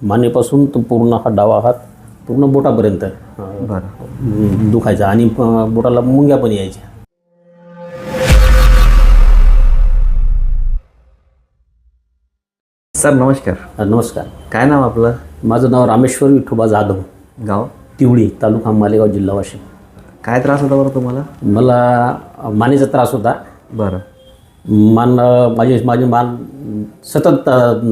मानेपासून तो पूर्ण हा डावा हात पूर्ण बोटापर्यंत दुखायचा आणि बोटाला मुंग्या पण यायच्या. सर नमस्कार. नमस्कार. काय नाव आपलं? माझं नाव रामेश्वर विठोबा जाधव, गाव तिवडी, तालुका मालेगाव, जिल्हा वाशिम. काय त्रास होता बरं तुम्हाला? मला मानेचा त्रास होता. बरं. माझी मान सतत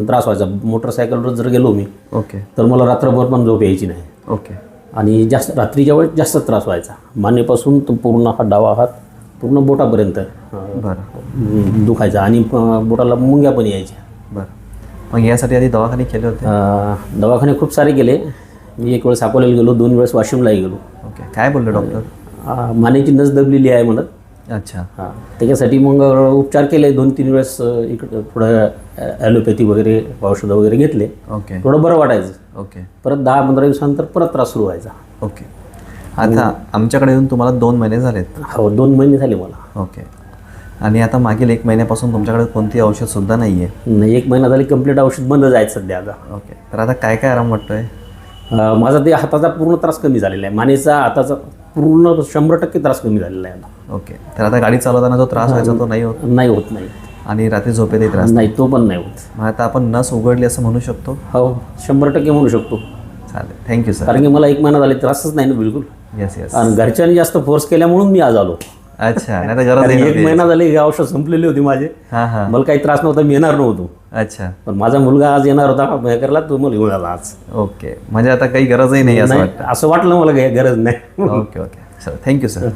त्रास व्हायचा. मोटरसायकलवर जर गेलो मी ओके तर मला रात्रभर पण झोप यायची नाही. ओके. आणि रात्रीच्या वेळेस जास्त त्रास व्हायचा. मानेपासून तो पूर्ण हा डावा हात पूर्ण बोटापर्यंत बरं दुखायचा आणि बोटाला मुंग्या पण यायच्या. बरं. मग यासाठी आधी दवाखाने केले होते? दवाखाने खूप सारे केले. मी एक वेळेस अकोल्याला गेलो, 2 वेळेस वाशिमलाही गेलो. ओके. काय बोलले डॉक्टर? मानेची नस दबलेली आहे म्हणत. अच्छा. हां, त्याच्यासाठी मग उपचार केले. 2-3 वेळेस इकडं थोडं ॲलोपॅथी वगैरे औषधं वगैरे घेतले. ओके थोडं बरं वाटायचं. ओके. परत 10-15 दिवसानंतर परत त्रास सुरू व्हायचा. ओके. आता आमच्याकडे येऊन तुम्हाला 2 महिने झालेत. हो, 2 महिने झाले मला. ओके. आणि आता मागील 1 महिन्यापासून तुमच्याकडे कोणती औषधसुद्धा नाही आहे? नाही, 1 महिना झाली कंप्लीट औषध बंद जायचं सध्या आता. ओके. तर आता काय काय आराम वाटतोय? माझा ते हाताचा पूर्ण त्रास कमी झालेला आहे. मानेचा हाताचा पूर्ण 100% त्रास कमी झालेला आहे आता. ओके. तर आता गाडी चालवताना जो त्रास व्हायचा तो नाही होत? नाही होत. नाही. आणि रात्री झोपेतही त्रास? नाही, तो पण नाही होत. मग आता आपण नस उघडली असं म्हणू शकतो? हो, 100% म्हणू शकतो. चालेल. Thank you sir. कारण की मला 1 महिना झाले त्रासच नाही ना बिलकुल. Yes yes. आणि घरच्यांनी जास्त फोर्स केल्यामुळं मी आज आलो. अच्छा. नाही तर गरज 1 महिना झाले हे औषध संपलेली होती माझे. हां हां. मला काही त्रास नव्हता, मी येणार नव्हतो. अच्छा. पण माझा मुलगा आज येणार होता मेहकरला, तो मला घेऊन आला आज. ओके. म्हणजे आता काही गरजही नाही असं नाही, वाटतं? असं वाटलं मला काही गरज नाही. Okay okay. Sir thank you sir.